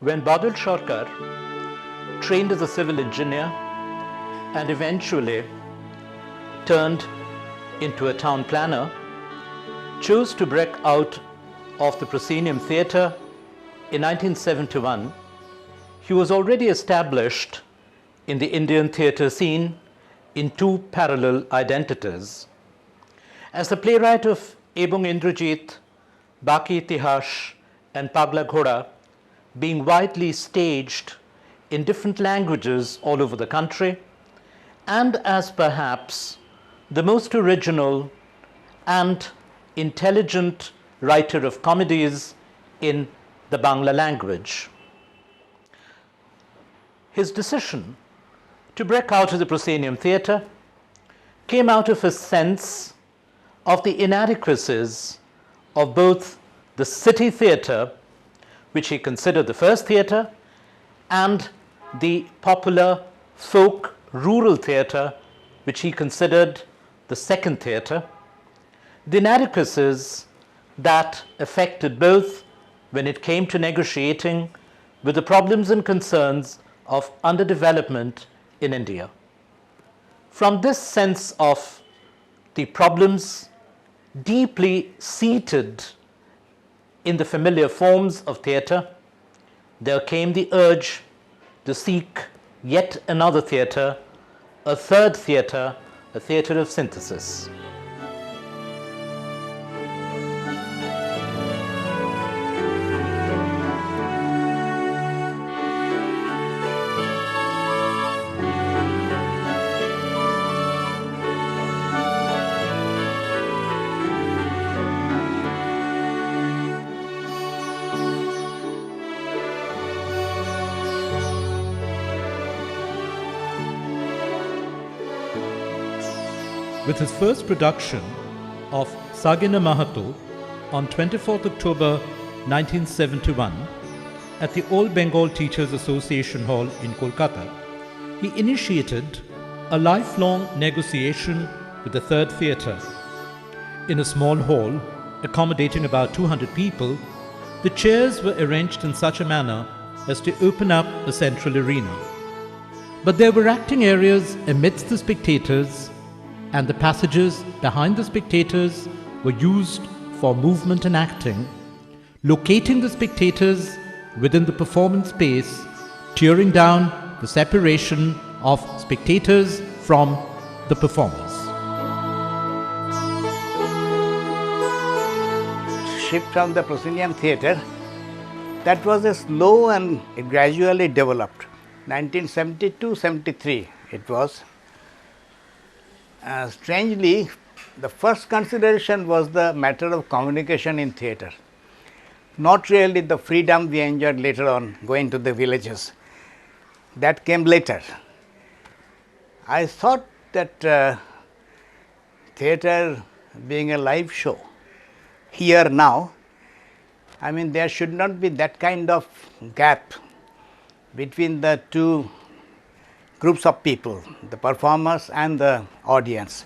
When Badal Sarkar trained as a civil engineer and eventually turned into a town planner, chose to break out of the proscenium theatre in 1971, he was already established in the Indian theatre scene in two parallel identities. As the playwright of Ebong Indrajit, Baki Itihash and Pagla Ghoda, being widely staged in different languages all over the country, and as perhaps the most original and intelligent writer of comedies in the Bangla language. His decision to break out of the proscenium theatre came out of a sense of the inadequacies of both the city theatre, which he considered the first theatre, and the popular folk rural theatre, which he considered the second theatre. The inadequacies that affected both when it came to negotiating with the problems and concerns of underdevelopment in India. From this sense of the problems deeply seated in the familiar forms of theatre, there came the urge to seek yet another theatre, a third theatre, a theatre of synthesis. With his first production of Sagina Mahato on 24th October 1971 at the All Bengal Teachers Association Hall in Kolkata, he initiated a lifelong negotiation with the Third Theatre. In a small hall accommodating about 200 people, the chairs were arranged in such a manner as to open up a central arena. But there were acting areas amidst the spectators, and the passages behind the spectators were used for movement and acting, locating the spectators within the performance space, tearing down the separation of spectators from the performers. Shift from the proscenium theatre, that was a slow and it gradually developed. 1972-73 it was. Strangely, the first consideration was the matter of communication in theatre, not really the freedom we enjoyed later on going to the villages. That came later. I thought that theatre being a live show, here now, I mean there should not be that kind of gap between the two groups of people, the performers and the audience.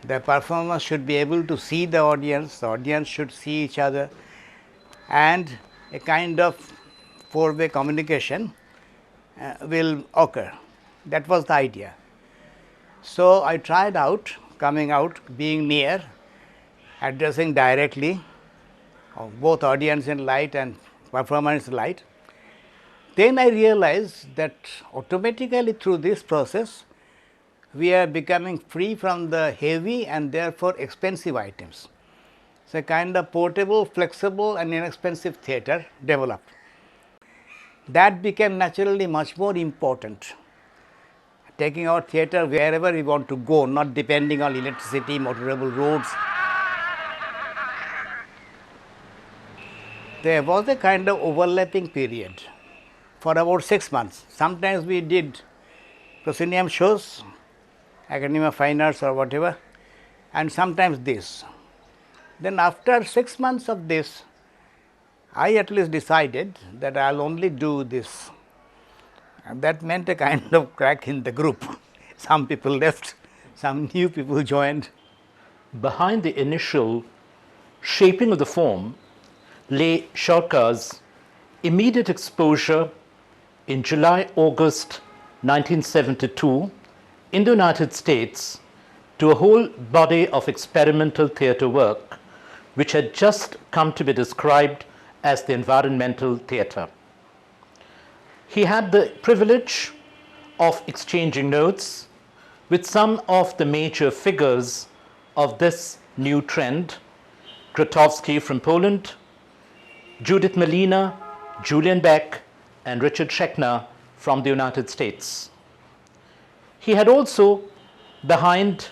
The performers should be able to see the audience should see each other, and a kind of four-way communication will occur. That was the idea. So, I tried out, coming out, being near, addressing directly both audience in light and performance in light. Then I realized that automatically through this process, we are becoming free from the heavy and therefore expensive items. So, a kind of portable, flexible and inexpensive theatre developed. That became naturally much more important, taking our theatre wherever we want to go, not depending on electricity, motorable roads. There was a kind of overlapping period for about 6 months. Sometimes we did proscenium shows, Academy of Fine Arts or whatever, and sometimes this. Then after 6 months of this, I at least decided that I will only do this, and that meant a kind of crack in the group. Some people left, some new people joined. Behind the initial shaping of the form lay Sarkar's immediate exposure in July-August 1972 in the United States to a whole body of experimental theatre work which had just come to be described as the environmental theatre. He had the privilege of exchanging notes with some of the major figures of this new trend: Grotowski from Poland, Judith Malina, Julian Beck, and Richard Schechner from the United States. He had also, behind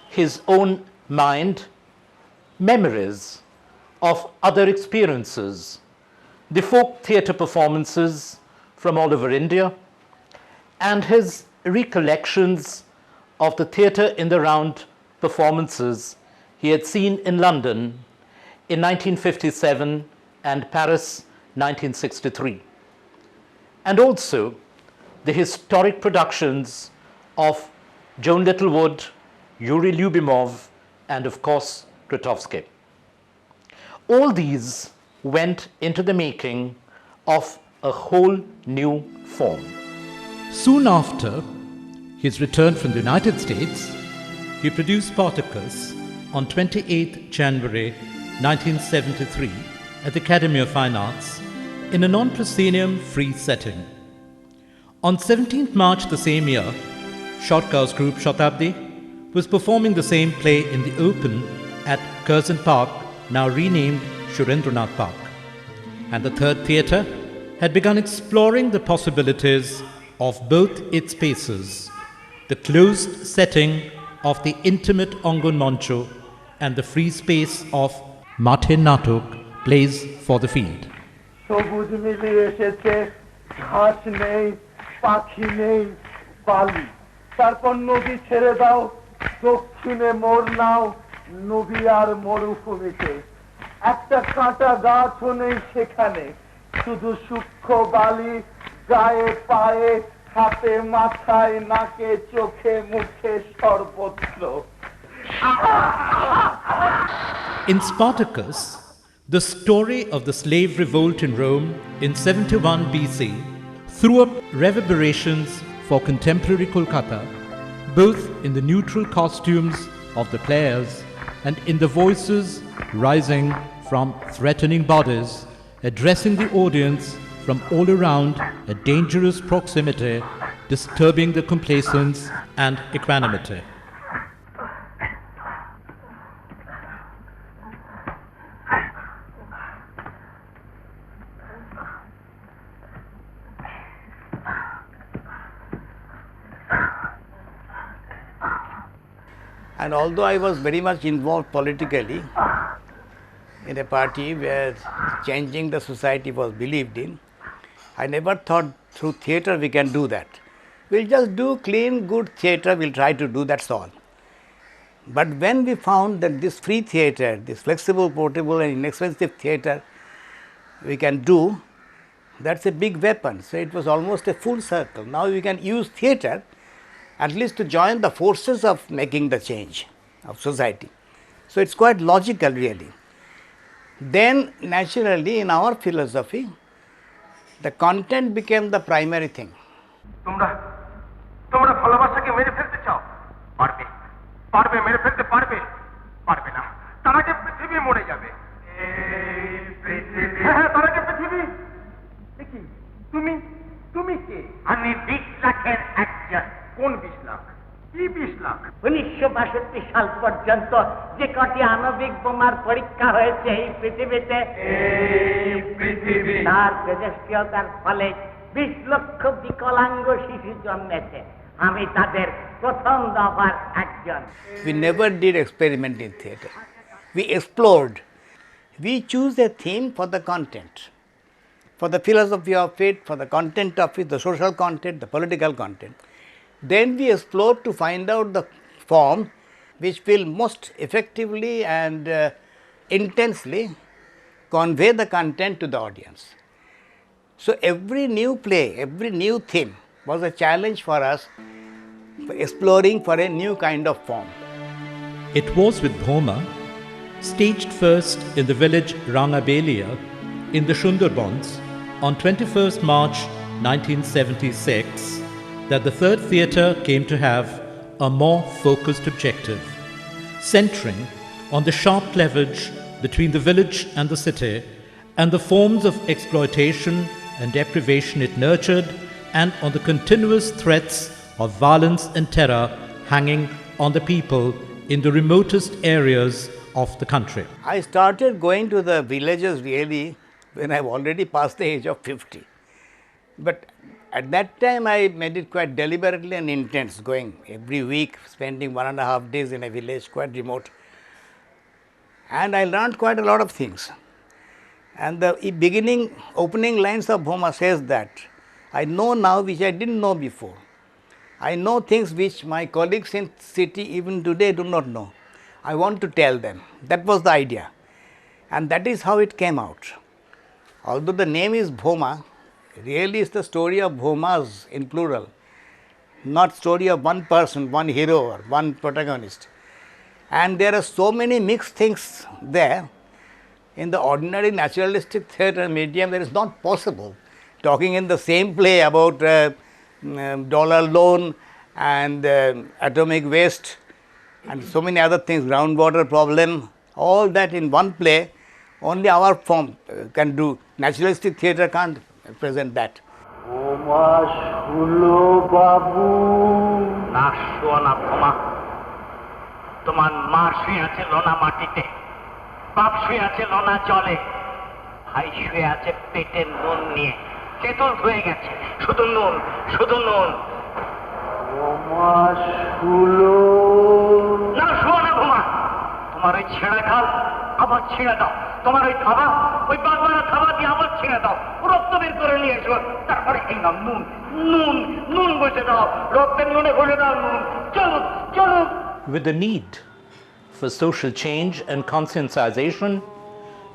his own mind, memories of other experiences, the folk theatre performances from all over India, and his recollections of the theatre in the round performances he had seen in London in 1957 and Paris 1963, and also the historic productions of Joan Littlewood, Yuri Lyubimov, and of course Grotowski. All these went into the making of a whole new form. Soon after his return from the United States, he produced Spartacus on 28 January 1973 at the Academy of Fine Arts in a non-proscenium free setting. On 17th March the same year, Shotka's group Shatabdi was performing the same play in the open at Curzon Park, now renamed Surendranath Park. And the third theatre had begun exploring the possibilities of both its spaces, the closed setting of the intimate Angan Moncho and the free space of Mathe Natok, plays for the field. সবুজ মিলিয়ে এসেছে, ঘাস নেই, পাখি নেই, বালি। তারপর নদী ছেড়ে দাও, দক্ষিণে মোড় নাও, নদী আর মরুভূমিতে। একটা কাঁটা গাছও নেই সেখানে, শুধু সূক্ষ্ম বালি, গায়ে পায়ে, হাতে মাথায়, নাকে চোখে মুখে সর্বত্র। In Spartacus, the story of the slave revolt in Rome in 71 BC threw up reverberations for contemporary Kolkata, both in the neutral costumes of the players and in the voices rising from threatening bodies, addressing the audience from all around at dangerous proximity, disturbing the complacence and equanimity. And although I was very much involved politically in a party where changing the society was believed in, I never thought through theatre we can do that. We'll just do clean, good theatre, we'll try to do, that's all. But when we found that this free theatre, this flexible, portable and inexpensive theatre we can do, that's a big weapon. So it was almost a full circle. Now we can use theatre at least to join the forces of making the change of society. So it's quite logical really. Then naturally in our philosophy, the content became the primary thing. তোমরা ভালোবাসাকে মেরে ফেলতে চাও, পারবে, পারবে, মেরে ফেলতে পারবে, পারবে না, তার আগে পৃথিবী মরে যাবে। হ্যাঁ, তার আগে পৃথিবী। দেখি তুমি, তুমি কে? আমি 20 লাখের একজন। কোন 20 লাখ? কি 20 লাখ? 1962 সাল পর্যন্ত যে কটি আণবিক বোমার পরীক্ষা হয়েছে এই পৃথিবীতে, তার তেজস্ক্রিয়তার ফলে 20 লক্ষ বিকলাঙ্গ শিশু জন্মেছে। আমি তাদের প্রথম দফার একজন। We never did experiment in theatre. We explored. We choose a theme for the content, for the philosophy of it, for the content of it, the social content, the political content. Then we explore to find out the form which will most effectively and intensely convey the content to the audience. So every new play, every new theme was a challenge for us, for exploring for a new kind of form. It was with Bhoma, staged first in the village Rangabelia in the Sundarbans on 21st March 1976 that the Third Theatre came to have a more focused objective, centering on the sharp cleavage between the village and the city and the forms of exploitation and deprivation it nurtured, and on the continuous threats of violence and terror hanging on the people in the remotest areas of the country. I started going to the villages really when I've already passed the age of 50. But at that time I made it quite deliberately and intense, going every week, spending 1.5 days in a village quite remote. And I learned quite a lot of things. And the opening lines of Bhoma says that, I know now which I didn't know before. I know things which my colleagues in city even today do not know. I want to tell them. That was the idea. And that is how it came out. Although the name is Bhoma, really is the story of Bhomas in plural, not story of one person, one hero or one protagonist. And there are so many mixed things there. In the ordinary naturalistic theatre medium, that is not possible. Talking in the same play about dollar loan and atomic waste and so many other things, groundwater problem, all that in one play, only our form can do. Naturalistic theatre can't present that. তোমার মা শুয়ে আছে লোনা মাটিতে, বাপ শুয়ে আছে লোনা জলে, ভাই শুয়ে আছে পেটের নুন নিয়ে, তেঁতুল হয়ে গেছে শুধু নুন, শুধু নুন। না শুয়ো না ভোমা, তোমার ওই ছেঁড়া খাল আবার ছেড়ে দাও, তোমার ওই থাবা, ওই বাগবানা থাবা দিয়ে আবার ছেড়ে দাও, রক্ত বের করে নিয়ে এসো, তারপরে এই নাও নুন, নুন, নুন বসে দাও, রক্তের নুনে বসে দাও নুন, চলো চলো। With the need for social change and conscientization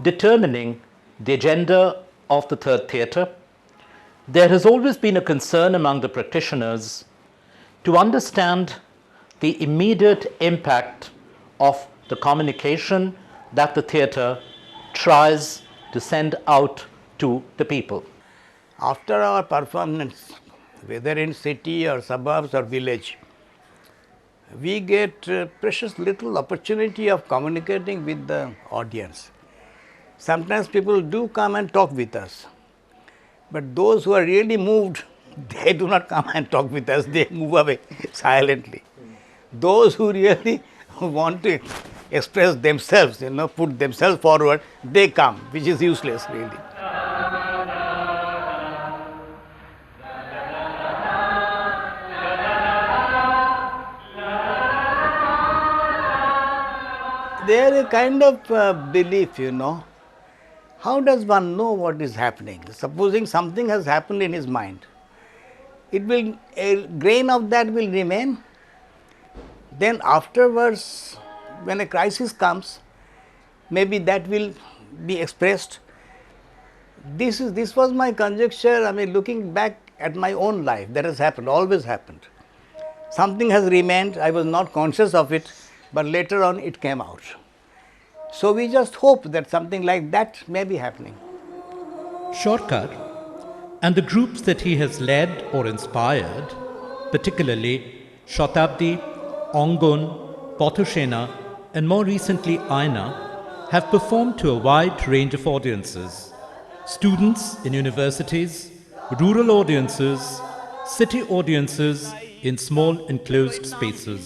determining the agenda of the Third Theatre, there has always been a concern among the practitioners to understand the immediate impact of the communication that the theatre tries to send out to the people. After our performance, whether in city or suburbs or village, we get precious little opportunity of communicating with the audience. Sometimes people do come and talk with us, but those who are really moved, they do not come and talk with us, they move away silently. Those who really want to express themselves, put themselves forward, they come, which is useless really. There is a kind of belief, How does one know what is happening? Supposing something has happened in his mind, a grain of that will remain. Then afterwards, when a crisis comes, maybe that will be expressed. This was my conjecture. Looking back at my own life, that has happened, always happened. Something has remained, I was not conscious of it, but later on it came out. So we just hope that something like that may be happening. Shortkar and the groups that he has led or inspired, particularly Shatabdi, Angan, Potrika, and more recently Aina, have performed to a wide range of audiences: students in universities, rural audiences, city audiences in small enclosed spaces.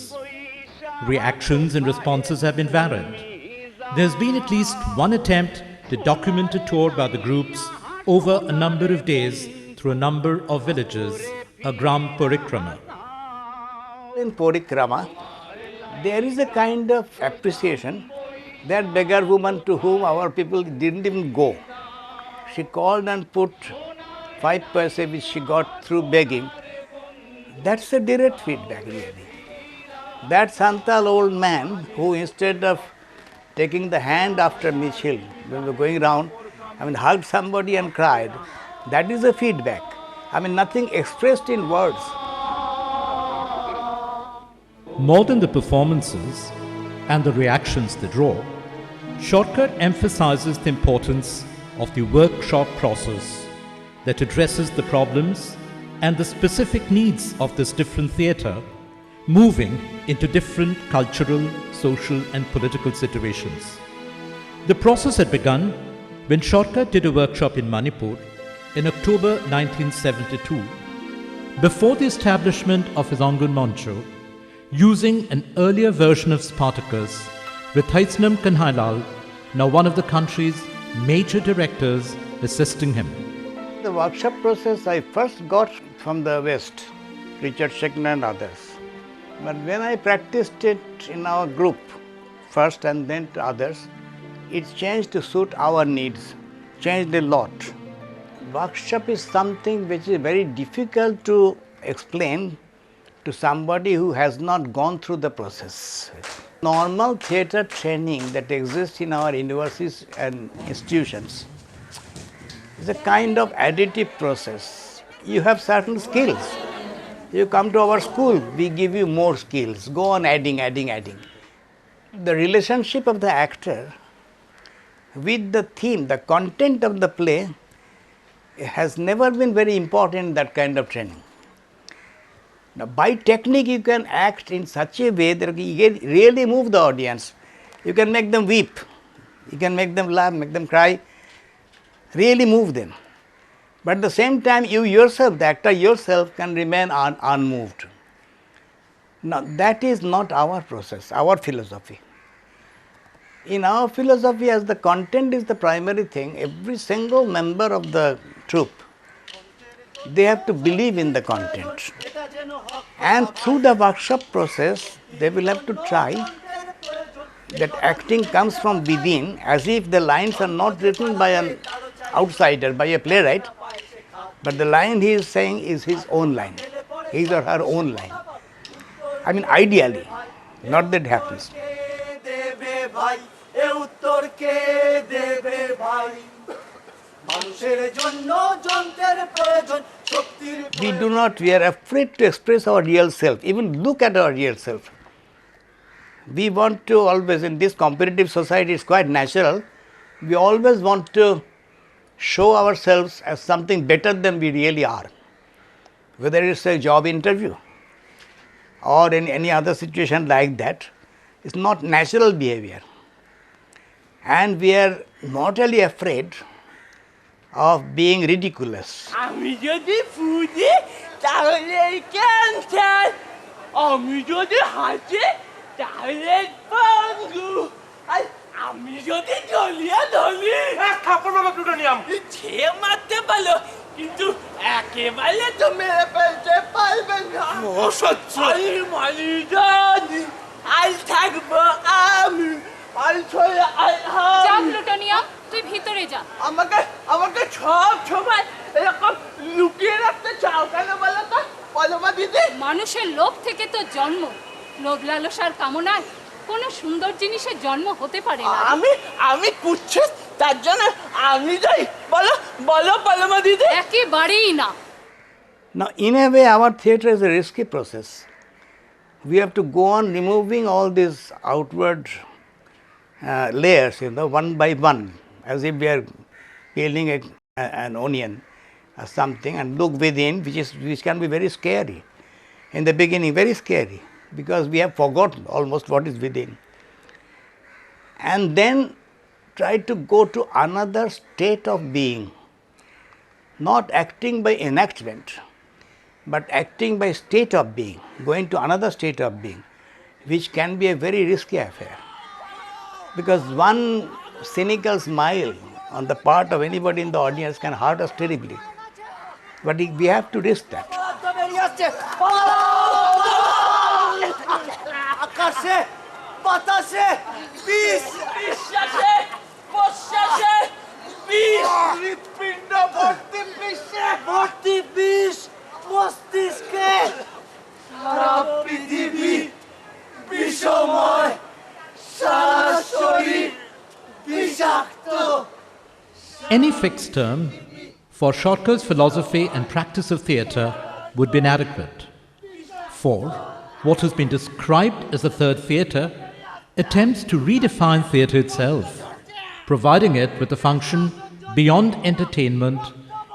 Reactions and responses have been varied. There has been at least one attempt to document a tour by the groups over a number of days through a number of villages, a Gram Porikrama. In Porikrama, there is a kind of appreciation. That beggar woman to whom our people didn't even go, she called and put 5 paise which she got through begging. That's a direct feedback really. That Santal old man who, instead of taking the hand after Michil, when we were going round, hugged somebody and cried, that is a feedback. Nothing expressed in words. More than the performances and the reactions they draw, Shortkar emphasizes the importance of the workshop process, that addresses the problems and the specific needs of this different theatre, moving into different cultural, social and political situations. The process had begun when Shortka did a workshop in Manipur in October 1972, before the establishment of his Angan Moncho, using an earlier version of Spartacus with Haisnam Kanhailal, now one of the country's major directors, assisting him. The workshop process I first got from the West, Richard Schechner and others. But when I practiced it in our group first and then to others, it changed to suit our needs, changed a lot. Workshop is something which is very difficult to explain to somebody who has not gone through the process. Normal theatre training that exists in our universities and institutions is a kind of additive process. You have certain skills. You come to our school, we give you more skills. Go on adding. The relationship of the actor with the theme, the content of the play has never been very important in that kind of training. Now, by technique, you can act in such a way that you can really move the audience. You can make them weep, you can make them laugh, make them cry, really move them. But at the same time, you yourself, the actor yourself, can remain unmoved. Now, that is not our process, our philosophy. In our philosophy, as the content is the primary thing, every single member of the troupe, they have to believe in the content. And through the workshop process, they will have to try that acting comes from within, as if the lines are not written by an outsider, by a playwright, but the line he is saying is his own line, his or her own line. I mean, ideally, not that happens. We are afraid to express our real self, even look at our real self. We want to always, in this competitive society, it's quite natural, we always want to show ourselves as something better than we really are. Whether it's a job interview or in any other situation like that, it's not natural behavior. And we are mortally afraid of being ridiculous. তুই ভিতরে যা। আমাকে সব সময় এরকম লুকিয়ে রাখতে চাও কেন বলো তো? বলো মা দিদি। মানুষের লোভ থেকে তো জন্ম, লোভ লালসার কামনায় কোনো সুন্দর জিনিসের জন্ম হতে পারে না। আমি কুচ্ছি তার জন্য আমি যাই। বলো মা দিদি। একেবারেই না। Now, in a way, our theatre is a risky process. We have to go on removing all these outward layers, one by one, as if we are peeling an onion or something, and look within, which can be very scary. In the beginning, very scary, because we have forgotten almost what is within. And then try to go to another state of being, not acting by enactment, but acting by state of being, going to another state of being, which can be a very risky affair. Because one cynical smile on the part of anybody in the audience can hurt us terribly. But we have to risk that. আকাশে বাতাসে বিষ বিশ্বাসে প্রশ্বাসে বিষ হৃৎপিণ্ড ভর্তি বিশ্বে ভর্তি বিষ মস্তিষ্কে সারা পৃথিবী বিষময় সারা শরীর বিষাক্ত। Any fixed term for Shortka's philosophy and practice of theatre would be inadequate. For what has been described as the third theatre attempts to redefine theatre itself, providing it with a function beyond entertainment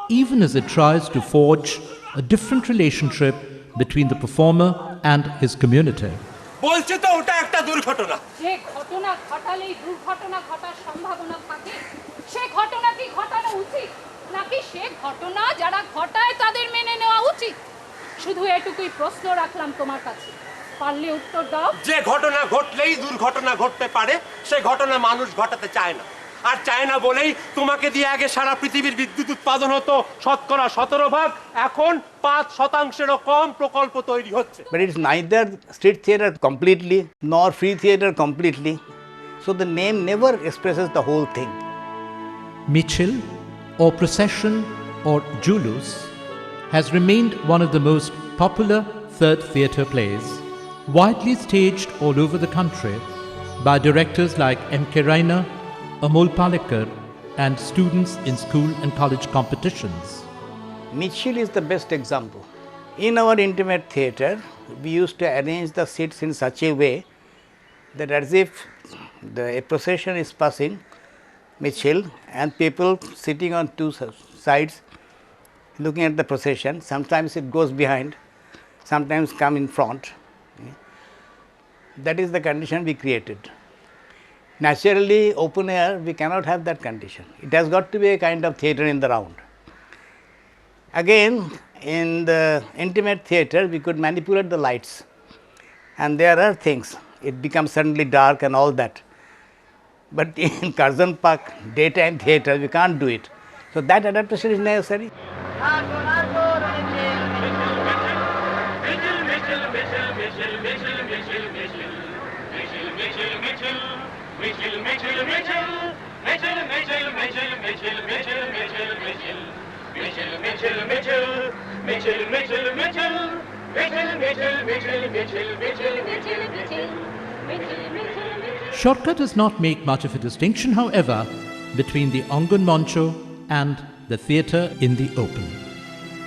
even as it tries to forge a different relationship between the performer and his community. বলছে তো ওটা একটা দুর্ঘটনা। যে ঘটনা ঘটালেই দুর্ঘটনা ঘটার সম্ভাবনা থাকে, সে ঘটনা কি ঘটানো উচিত, নাকি সে ঘটনা যারা ঘটায় তাদের মেনে নেওয়া উচিত? শুধু এটুকুই প্রশ্ন রাখলাম তোমার কাছে, পারলে উত্তর দাও। যে ঘটনা ঘটলেই দুর্ঘটনা ঘটতে পারে, সে ঘটনা মানুষ ঘটাতে চায় না। আর চায় না বলেই তোমাকে দিয়ে আগে সারা পৃথিবীর বিদ্যুৎ উৎপাদন হতো 17%, এখন 5%-ও কম প্রকল্প তৈরি হচ্ছে। But it is neither street theatre completely nor free theatre completely. So the name never expresses the whole thing. Michil, or procession, or julus, has remained one of the most popular third theatre plays, widely staged all over the country by directors like M.K. Raina, Amol Palekar, and students in school and college competitions. Michil is the best example. In our intimate theatre, we used to arrange the seats in such a way that as if a procession is passing Michil and people sitting on two sides looking at the procession. Sometimes it goes behind, sometimes come in front. That is the condition we created. Naturally, open air, we cannot have that condition. It has got to be a kind of theatre in the round. Again, in the intimate theatre, we could manipulate the lights, and there are things. It becomes suddenly dark and all that. But in Curzon Park daytime theatre, we can't do it. So that adaptation is necessary. Shortcut does not make much of a distinction, however, between the Angan Moncho and the theatre in the open.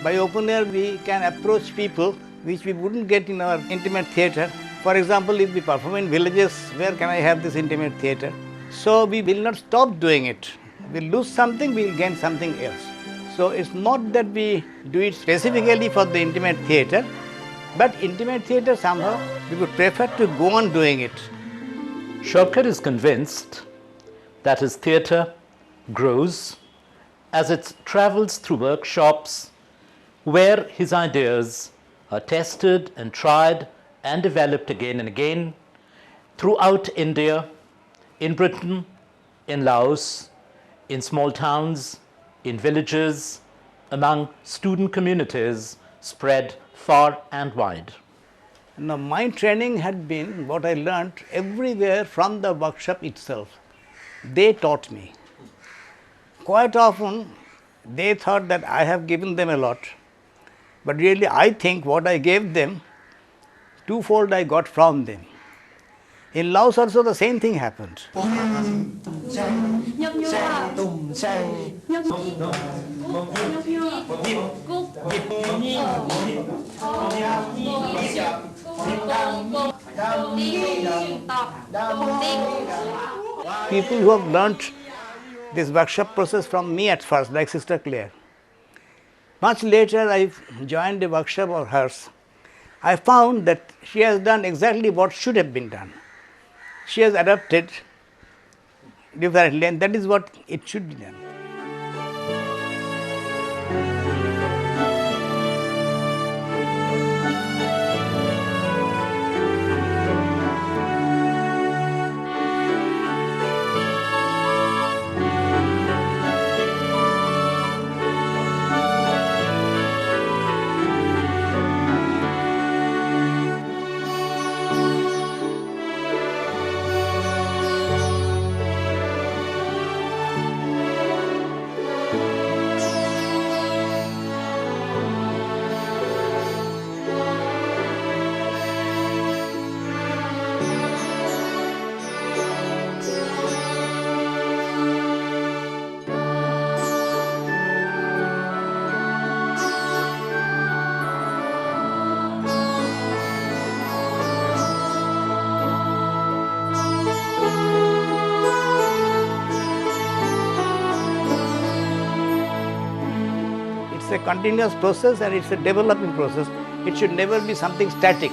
By open air, we can approach people which we wouldn't get in our intimate theatre. For example, if we perform in villages, where can I have this intimate theatre? So we will not stop doing it. We'll lose something, we'll gain something else. So it's not that we do it specifically for the intimate theatre, but intimate theatre somehow we would prefer to go on doing it. Shortcut is convinced that his theatre grows as it travels through workshops where his ideas are tested and tried and developed again and again throughout India, in Britain, in Laos, in small towns, in villages, among student communities spread far and wide. Now, my training had been what I learnt everywhere from the workshop itself. They taught me. Quite often, they thought that I have given them a lot, but really I think what I gave them, twofold I got from them. In Laos also the same thing happened. People who have learnt this workshop process from me at first, like Sister Claire. Much later I joined a workshop of hers. I found that she has done exactly what should have been done. She has adapted differently, and that is what it should be done. continuous process and it's a developing process. It should never be something static.